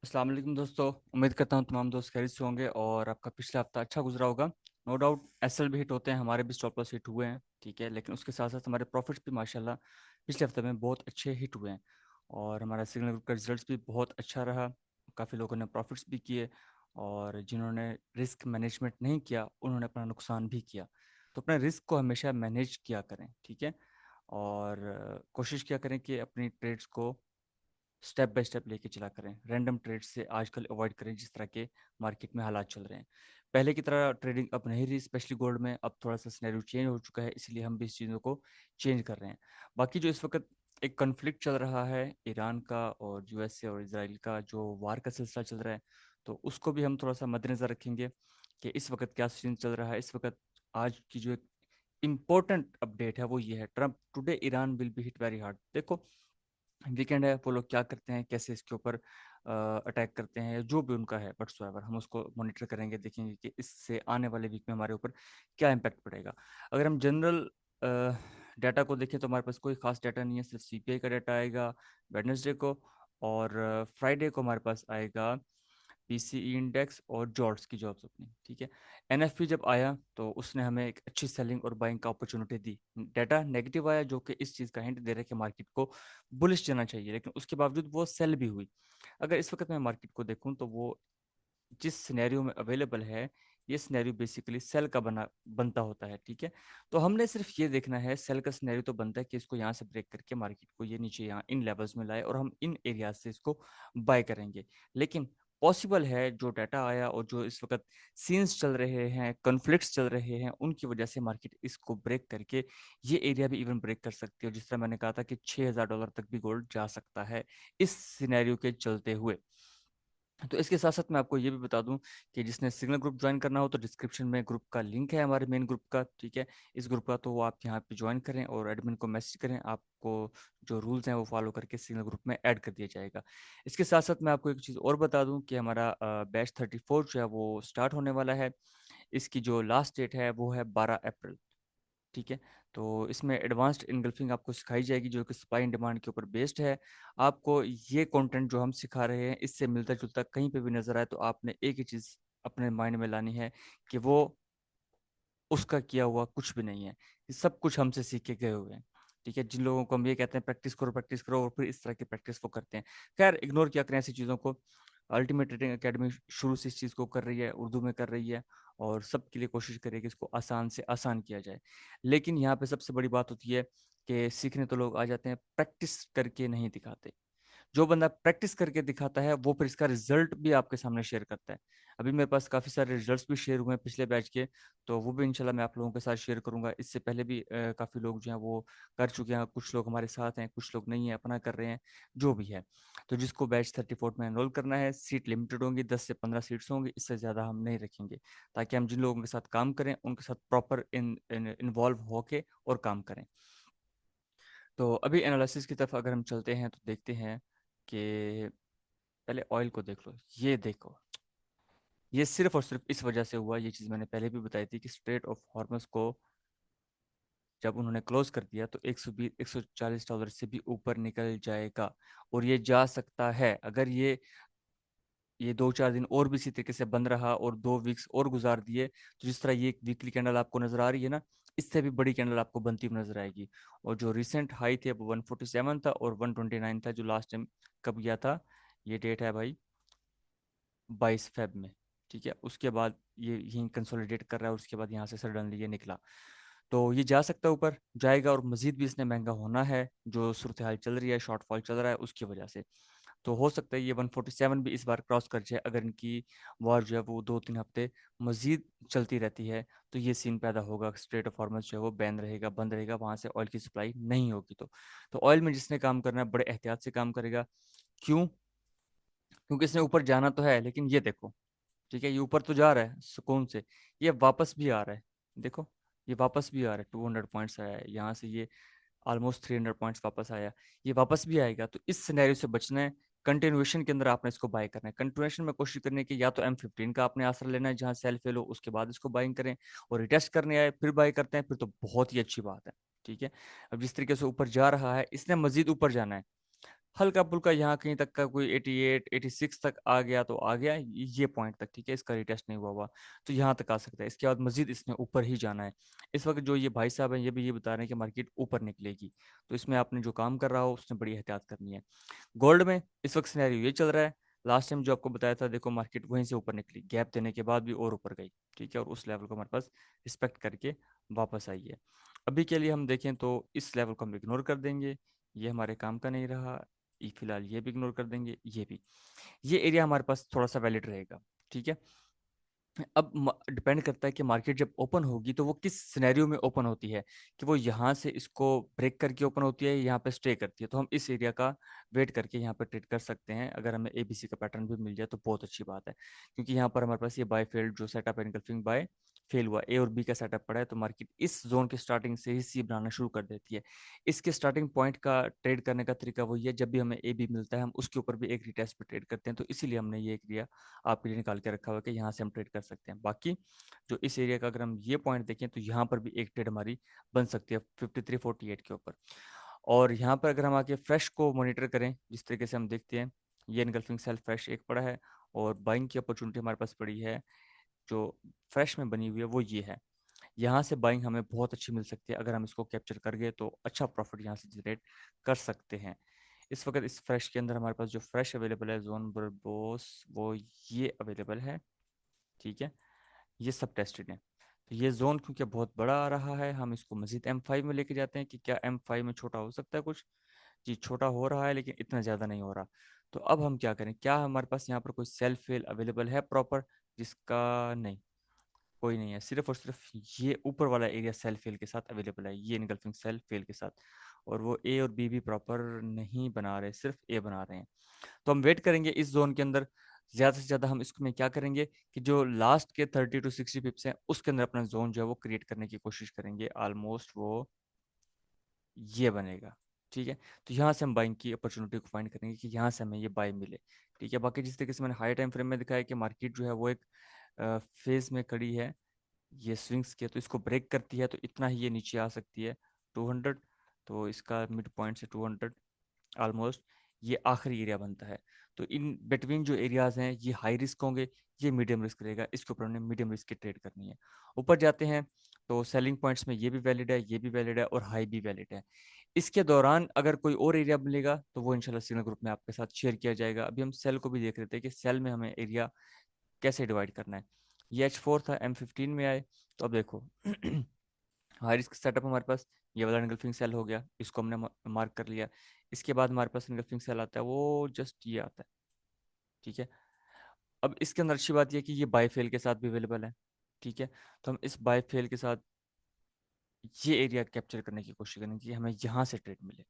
अस्सलाम वालेकुम दोस्तों। उम्मीद करता हूँ तमाम दोस्त खैरियत से होंगे और आपका पिछला हफ्ता अच्छा गुजरा होगा। नो डाउट एसएल भी हिट होते हैं, हमारे भी स्टॉप लॉस हिट हुए हैं, ठीक है। लेकिन उसके साथ साथ हमारे प्रॉफिट्स भी माशाल्लाह पिछले हफ्ते में बहुत अच्छे हिट हुए हैं और हमारा सिग्नल ग्रुप का रिजल्ट्स भी बहुत अच्छा रहा। काफ़ी लोगों ने प्रॉफिट्स भी किए और जिन्होंने रिस्क मैनेजमेंट नहीं किया उन्होंने अपना नुकसान भी किया। तो अपने रिस्क को हमेशा मैनेज किया करें, ठीक है। और कोशिश किया करें कि अपनी ट्रेड्स को स्टेप बाय स्टेप लेके चला करें। रैंडम ट्रेड से आजकल अवॉइड करें जिस तरह के मार्केट में हालात चल रहे हैं। पहले की तरह ट्रेडिंग अब नहीं रही, स्पेशली गोल्ड में अब थोड़ा सा सिनेरियो चेंज हो चुका है, इसलिए हम भी इस चीज़ों को चेंज कर रहे हैं। बाकी जो इस वक्त एक कन्फ्लिक्ट चल रहा है ईरान का और यूएसए और इसराइल का, जो वार का सिलसिला चल रहा है, तो उसको भी हम थोड़ा सा मद्देनजर रखेंगे कि इस वक्त क्या सीन चल रहा है। इस वक्त आज की जो एक इम्पोर्टेंट अपडेट है वो ये है, Trump today Iran will be hit very hard. देखो, वीकेंड है, वो लोग क्या करते हैं, कैसे इसके ऊपर अटैक करते हैं, जो भी उनका है बट हम उसको मॉनिटर करेंगे, देखेंगे कि इससे आने वाले वीक में हमारे ऊपर क्या इम्पैक्ट पड़ेगा। अगर हम जनरल डाटा को देखें तो हमारे पास कोई खास डाटा नहीं है, सिर्फ सीपीआई का डाटा आएगा वेडनेसडे को, और फ्राइडे को हमारे पास आएगा पीसीई इंडेक्स और जॉब्स की जॉब्स अपनी, ठीक है। एनएफपी जब आया तो उसने हमें एक अच्छी सेलिंग और बाइंग का अपॉर्चुनिटी दी। डाटा नेगेटिव आया जो कि इस चीज़ का हिंट दे रहा है कि मार्केट को बुलिश जाना चाहिए, लेकिन उसके बावजूद वो सेल भी हुई। अगर इस वक्त मैं मार्केट को देखूं तो वो जिस सिनेरियो में अवेलेबल है, ये सिनेरियो बेसिकली सेल का बनता होता है, ठीक है। तो हमने सिर्फ ये देखना है, सेल का सिनेरियो तो बनता है कि इसको यहाँ से ब्रेक करके मार्केट को ये नीचे यहाँ इन लेवल्स में लाए और हम इन एरियाज से इसको बाय करेंगे। लेकिन पॉसिबल है जो डाटा आया और जो इस वक्त सीन्स चल रहे हैं, कॉन्फ्लिक्ट्स चल रहे हैं, उनकी वजह से मार्केट इसको ब्रेक करके ये एरिया भी इवन ब्रेक कर सकती है। जिस तरह मैंने कहा था कि $6,000 तक भी गोल्ड जा सकता है इस सिनेरियो के चलते हुए। तो इसके साथ साथ मैं आपको ये भी बता दूं कि जिसने सिग्नल ग्रुप ज्वाइन करना हो तो डिस्क्रिप्शन में ग्रुप का लिंक है हमारे मेन ग्रुप का, ठीक है। इस ग्रुप का तो वो आप यहाँ पे ज्वाइन करें और एडमिन को मैसेज करें, आपको जो रूल्स हैं वो फॉलो करके सिग्नल ग्रुप में ऐड कर दिया जाएगा। इसके साथ साथ मैं आपको एक चीज़ और बता दूं कि हमारा बैच 34 जो है वो स्टार्ट होने वाला है। इसकी जो लास्ट डेट है वो है 12 अप्रैल, ठीक है। तो इसमें एडवांस्ड इनगल्फिंग आपको सिखाई जाएगी जो कि सप्लाई एंड डिमांड के ऊपर बेस्ड है। आपको ये कंटेंट जो हम सिखा रहे हैं इससे मिलता जुलता कहीं पे भी नजर आए तो आपने एक ही चीज़ अपने माइंड में लानी है कि वो उसका किया हुआ कुछ भी नहीं है, ये सब कुछ हमसे सीख के गए हुए हैं, ठीक है। जिन लोगों को हम ये कहते हैं प्रैक्टिस करो और फिर इस तरह की प्रैक्टिस वो करते हैं। खैर इग्नोर किया करें ऐसी चीज़ों को। अल्टीमेट ट्रेडिंग एकेडमी शुरू से इस चीज़ को कर रही है, उर्दू में कर रही है और सबके लिए कोशिश करेगी इसको आसान से आसान किया जाए। लेकिन यहाँ पे सबसे बड़ी बात होती है कि सीखने तो लोग आ जाते हैं, प्रैक्टिस करके नहीं दिखाते। जो बंदा प्रैक्टिस करके दिखाता है वो फिर इसका रिजल्ट भी आपके सामने शेयर करता है। अभी मेरे पास काफ़ी सारे रिजल्ट्स भी शेयर हुए हैं पिछले बैच के, तो वो भी इंशाल्लाह मैं आप लोगों के साथ शेयर करूंगा। इससे पहले भी काफ़ी लोग जो हैं वो कर चुके हैं, कुछ लोग हमारे साथ हैं, कुछ लोग नहीं है, अपना कर रहे हैं, जो भी है। तो जिसको बैच 34 में एनरोल करना है, सीट लिमिटेड होंगी, 10 से 15 सीट्स होंगी, इससे ज़्यादा हम नहीं रखेंगे, ताकि हम जिन लोगों के साथ काम करें उनके साथ प्रॉपर इन्वॉल्व होके और काम करें। तो अभी एनालिसिस की तरफ अगर हम चलते हैं तो देखते हैं कि पहले ऑयल को देख लो। ये देखो, ये सिर्फ और सिर्फ इस वजह से हुआ, ये चीज़ मैंने पहले भी बताई थी कि स्ट्रेट ऑफ हॉर्मस को जब उन्होंने क्लोज कर दिया तो 120 $140 से भी ऊपर निकल जाएगा। और ये जा सकता है अगर ये 2-4 दिन और भी इसी तरीके से बंद रहा और 2 वीक्स और गुजार दिए, तो जिस तरह ये एक वीकली कैंडल आपको नजर आ रही है ना, इससे भी बड़ी कैंडल आपको बनती हुई नजर आएगी। और जो रिसेंट हाई थे वो 147 था और 129 था जो लास्ट टाइम कब गया था, ये डेट है भाई 22 फेब में, ठीक है। उसके बाद ये यहीं कंसोलिडेट कर रहा है और उसके बाद यहाँ से सडनली ये निकला। तो ये जा सकता है, ऊपर जाएगा और मजीद भी इसने महंगा होना है, जो सूरत हाल चल रही है, शॉर्टफॉल चल रहा है उसकी वजह से। तो हो सकता है ये 147 भी इस बार क्रॉस कर जाए अगर इनकी वॉर जो है वो 2-3 हफ्ते मजीद चलती रहती है। तो ये सीन पैदा होगा, स्ट्रेट ऑफ हॉर्मस जो है वो बैन रहेगा, बंद रहेगा, वहां से ऑयल की सप्लाई नहीं होगी। तो ऑयल में जिसने काम करना है बड़े एहतियात से काम करेगा। क्यों? क्योंकि इसने ऊपर जाना तो है, लेकिन ये देखो, ठीक है, ये ऊपर तो जा रहा है सुकून से, ये वापस भी आ रहा है, देखो, ये वापस भी आ रहा है, 200 पॉइंट्स आया है यहाँ से, ये ऑलमोस्ट 300 पॉइंट्स वापस आया, ये वापस भी आएगा। तो इस सिनेरियो से बचना है, कंटिन्यूएशन के अंदर आपने इसको बाय करना है। कंटिन्यूएशन में कोशिश करने की या तो M15 का आपने आसरा लेना है जहां सेल फेल हो, उसके बाद इसको बाइंग करें, और रिटेस्ट करने आए फिर बाय करते हैं, फिर तो बहुत ही अच्छी बात है, ठीक है। अब जिस तरीके से ऊपर जा रहा है इसने मजीद ऊपर जाना है, हल्का फुल्का यहाँ कहीं तक का कोई 88 86 तक आ गया तो आ गया, ये पॉइंट तक, ठीक है, इसका रिटेस्ट नहीं हुआ हुआ, तो यहाँ तक आ सकता है। इसके बाद मजीद इसने ऊपर ही जाना है। इस वक्त जो ये भाई साहब हैं ये भी ये बता रहे हैं कि मार्केट ऊपर निकलेगी, तो इसमें आपने जो काम कर रहा हो उसने बड़ी एहतियात करनी है। गोल्ड में इस वक्त सिनेरियो ये चल रहा है, लास्ट टाइम जो आपको बताया था, देखो मार्केट वहीं से ऊपर निकली, गैप देने के बाद भी और ऊपर गई, ठीक है, और उस लेवल को हमारे पास रिस्पेक्ट करके वापस आई है। अभी के लिए हम देखें तो इस लेवल को हम इग्नोर कर देंगे, ये हमारे काम का नहीं रहा। फिलहाल ये भी इग्नोर कर देंगे, ये भी, ये एरिया हमारे पास थोड़ा सा वैलिड रहेगा, ठीक है। अब डिपेंड करता है कि मार्केट जब ओपन होगी तो वो किस सिनेरियो में ओपन होती है, कि वो यहाँ से इसको ब्रेक करके ओपन होती है, यहाँ पे स्टे करती है। तो हम इस एरिया का वेट करके यहाँ पे ट्रेड कर सकते हैं। अगर हमें एबीसी का पैटर्न भी मिल जाए तो बहुत अच्छी बात है, क्योंकि यहाँ पर हमारे पास ये बाय फेल्ड जो सेटअप है, इनकल्फिंग बाय फेल हुआ, ए और बी का सेटअप पड़ा है, तो मार्केट इस जोन के स्टार्टिंग से ही सी बनाना शुरू कर देती है। इसके स्टार्टिंग पॉइंट का ट्रेड करने का तरीका वही है, जब भी हमें ए बी मिलता है हम उसके ऊपर भी एक रिटेस्ट पे ट्रेड करते हैं, तो इसीलिए हमने ये एरिया आपके लिए निकाल के रखा हुआ है कि यहाँ से हम ट्रेड कर सकते हैं। बाकी जो इस एरिया का अगर हम ये पॉइंट देखें तो यहाँ पर भी एक ट्रेड हमारी बन सकती है 5348 के ऊपर। और यहाँ पर अगर हम आके फ्रेश को मॉनिटर करें, जिस तरीके से हम देखते हैं, ये इनगल्फिंग सेल फ्रेश एक पड़ा है, और बाइंग की अपॉर्चुनिटी हमारे पास पड़ी है जो फ्रेश में बनी हुई है, वो ये है। यहाँ से बाइंग हमें बहुत अच्छी मिल सकती है, अगर हम इसको कैप्चर कर गए तो अच्छा प्रॉफिट यहाँ से जनरेट कर सकते हैं। इस वक्त इस फ्रेश के अंदर हमारे पास जो फ्रेश अवेलेबल है जोन बर्बोस, वो ये अवेलेबल है, ठीक है, ये सब टेस्टेड है। तो ये जोन क्योंकि बहुत बड़ा आ रहा है, हम इसको मजीद M5 में लेके जाते हैं कि क्या M5 में छोटा हो सकता है कुछ। जी छोटा हो रहा है लेकिन इतना ज़्यादा नहीं हो रहा। तो अब हम क्या करें, क्या हमारे पास यहाँ पर कोई सेल फेल अवेलेबल है प्रॉपर, जिसका नहीं, कोई नहीं है, सिर्फ और सिर्फ ये ऊपर वाला एरिया सेल फेल के साथ अवेलेबल है, ये इनगल्फिंग सेल फेल के साथ। और वो ए और बी भी प्रॉपर नहीं बना रहे, सिर्फ ए बना रहे हैं। तो हम वेट करेंगे इस जोन के अंदर, ज्यादा से ज्यादा हम इसमें क्या करेंगे कि जो लास्ट के 30 to 60 पिप्स हैं उसके अंदर अपना जोन जो है वो क्रिएट करने की कोशिश करेंगे, ऑलमोस्ट वो ये बनेगा, ठीक है। तो यहाँ से हम बाइंग की अपॉर्चुनिटी को फाइंड करेंगे कि यहाँ से हमें ये बाय मिले, ठीक है। बाकी जिस तरीके से मैंने हाई टाइम फ्रेम में दिखाया कि मार्केट जो है वो एक फेज में खड़ी है, ये स्विंग्स के, तो इसको ब्रेक करती है तो इतना ही ये नीचे आ सकती है 200। तो इसका मिड पॉइंट से 200 ऑलमोस्ट ये आखिरी एरिया बनता है। तो इन बिटवीन जो एरियाज हैं ये हाई रिस्क होंगे, ये मीडियम रिस्क रहेगा, इसके ऊपर हमने मीडियम रिस्क की ट्रेड करनी है। ऊपर जाते हैं तो सेलिंग पॉइंट्स में ये भी वैलिड है, ये भी वैलिड है, और हाई भी वैलिड है। इसके दौरान अगर कोई और एरिया मिलेगा तो वो इंशाल्लाह सिग्नल ग्रुप में आपके साथ शेयर किया जाएगा। अभी हम सेल को भी देख रहे थे कि सेल में हमें एरिया कैसे डिवाइड करना है। ये H4 था, M15 में आए, तो अब देखो हाई रिस्क सेटअप हमारे पास ये वाला एंगल्फिंग सेल हो गया, इसको हमने मार्क कर लिया। इसके बाद हमारे पास एंगल्फिंग सेल आता है, वो जस्ट ये आता है, ठीक है। अब इसके अंदर अच्छी बात यह कि ये बाय फेल के साथ भी अवेलेबल है, ठीक है। तो हम इस बाय फेल के साथ ये एरिया कैप्चर करने की कोशिश करेंगे कि हमें यहाँ से ट्रेड मिले,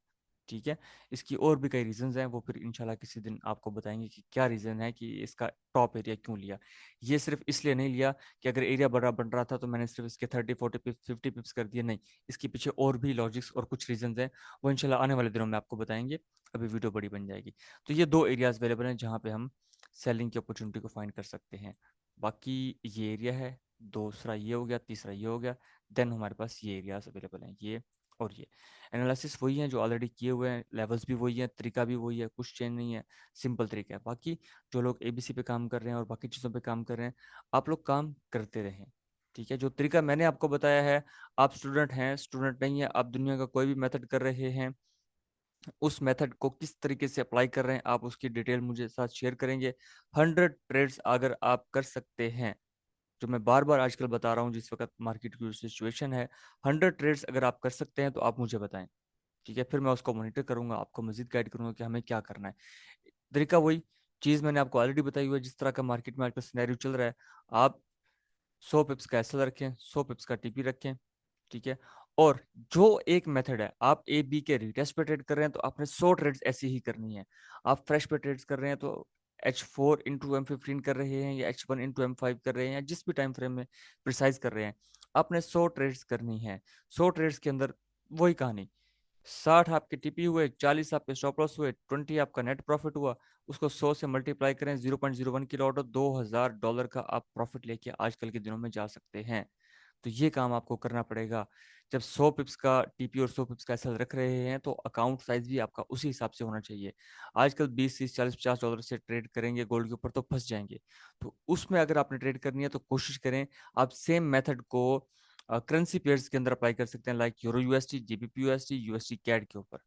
ठीक है। इसकी और भी कई रीजंस हैं, वो फिर इंशाल्लाह किसी दिन आपको बताएंगे कि क्या रीज़न है कि इसका टॉप एरिया क्यों लिया। ये सिर्फ इसलिए नहीं लिया कि अगर एरिया बड़ा बन रहा था तो मैंने सिर्फ इसके 30 40 पिप्स 50 पिप्स कर दिए, नहीं, इसके पीछे और भी लॉजिक्स और कुछ रीजंस हैं, वो इंशाल्लाह आने वाले दिनों में आपको बताएंगे। अभी वीडियो बड़ी बन जाएगी। तो ये दो एरियाज अवेलेबल हैं जहाँ पे हम सेलिंग की अपॉर्चुनिटी को फाइंड कर सकते हैं। बाकी ये एरिया है, दूसरा ये हो गया, तीसरा ये हो गया, देन हमारे पास ये एरियाज अवेलेबल हैं, ये और ये। एनालिसिस वही है जो ऑलरेडी किए हुए हैं, लेवल्स भी वही है, तरीका भी वही है, कुछ चेंज नहीं है, सिंपल तरीका है। बाकी जो लोग एबीसी पे काम कर रहे हैं और बाकी चीज़ों पे काम कर रहे हैं, आप लोग काम करते रहें, ठीक है। जो तरीका मैंने आपको बताया है, आप स्टूडेंट हैं, स्टूडेंट नहीं है, आप दुनिया का कोई भी मेथड कर रहे हैं, उस मेथड को किस तरीके से अप्लाई कर रहे हैं आप उसकी डिटेल मुझे साथ शेयर करेंगे। 100 ट्रेड्स अगर आप कर सकते हैं, जो मैं बार बार आजकल बता रहा हूँ जिस वक्त मार्केट की सिचुएशन है, 100 ट्रेड्स अगर आप कर सकते हैं तो आप मुझे बताएं, ठीक है। फिर मैं उसको मॉनिटर करूंगा, आपको मजीद गाइड करूंगा कि हमें क्या करना है। तरीका वही चीज़ मैंने आपको ऑलरेडी बताई हुई है, जिस तरह का मार्केट में आजकल सिनेरियो चल रहा है, आप 100 पिप्स का एसएल रखें, 100 पिप्स का टीपी रखें, ठीक है। और जो एक मेथड है, आप ए बी के रिटेस्ट पे ट्रेड कर रहे हैं तो आपने 100 ट्रेड्स ऐसी ही करनी है। आप फ्रेश पे ट्रेड्स कर रहे हैं तो H4 into M15 कर रहे हैं या H1 into M5 कर रहे हैं या जिस भी टाइम फ्रेम में प्रिसाइज कर रहे हैं, आपने 100 ट्रेड्स करनी है। 100 ट्रेड्स के अंदर वही कहानी, 60 आपके टीपी हुए, 40 आपके स्टॉप लॉस हुए, 20 आपका नेट प्रॉफिट हुआ, उसको 100 से मल्टीप्लाई करें, 0.01 की ऑर्डर, $2000 का आप प्रॉफिट लेके आजकल के दिनों में जा सकते हैं। तो ये काम आपको करना पड़ेगा। जब 100 पिप्स का टीपी और 100 पिप्स का एसएल रख रहे हैं तो अकाउंट साइज भी आपका उसी हिसाब से होना चाहिए। आजकल 20 30 40 50 डॉलर से ट्रेड करेंगे गोल्ड के ऊपर तो फंस जाएंगे। तो उसमें अगर आपने ट्रेड करनी है तो कोशिश करें आप सेम मेथड को करेंसी पेयर्स के अंदर अप्लाई कर सकते हैं, like euro USD, GBP USD, USD CAD के ऊपर।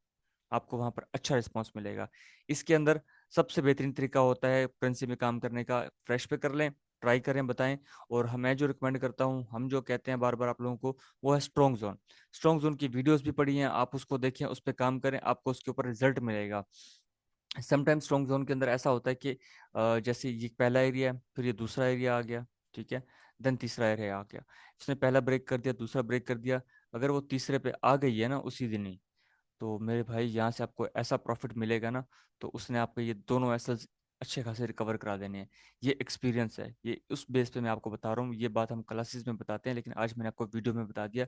आपको वहां पर अच्छा रिस्पांस मिलेगा। इसके अंदर सबसे बेहतरीन तरीका होता है करेंसी में काम करने का, फ्रेश पे कर लें, ट्राई करें, बताएं। और मैं जो रिकमेंड करता हूँ, हम जो कहते हैं बार बार आप लोगों को, वो है स्ट्रॉन्ग जोन। स्ट्रॉन्ग जोन की वीडियोस भी पड़ी हैं, आप उसको देखें, उस पर काम करें, आपको उसके ऊपर रिजल्ट मिलेगा। समटाइम्स स्ट्रॉन्ग जोन के अंदर ऐसा होता है कि जैसे ये पहला एरिया है, फिर ये दूसरा एरिया आ गया, ठीक है, देन तीसरा एरिया आ गया। इसने पहला ब्रेक कर दिया, दूसरा ब्रेक कर दिया, अगर वो तीसरे पे आ गई है ना उसी दिन ही, तो मेरे भाई यहाँ से आपको ऐसा प्रॉफिट मिलेगा ना। तो उसने आपको ये दोनों एसेट्स अच्छे खासे रिकवर करा देने हैं। ये एक्सपीरियंस है, ये उस बेस पे मैं आपको बता रहा हूँ। ये बात हम क्लासेस में बताते हैं, लेकिन आज मैंने आपको वीडियो में बता दिया।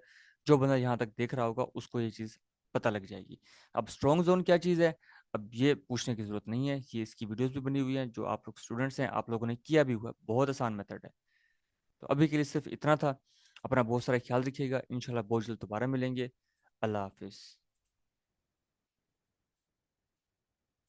जो बंदा यहाँ तक देख रहा होगा उसको ये चीज़ पता लग जाएगी। अब स्ट्रॉन्ग जोन क्या चीज़ है, अब ये पूछने की जरूरत नहीं है, ये इसकी वीडियोस भी बनी हुई हैं, जो आप लोग स्टूडेंट्स हैं आप लोगों ने किया भी हुआ है, बहुत आसान मेथड है। तो अभी के लिए सिर्फ इतना था। अपना बहुत सारा ख्याल रखिएगा, इंशाल्लाह बहुत जल्द दोबारा मिलेंगे। अल्लाह हाफिज़।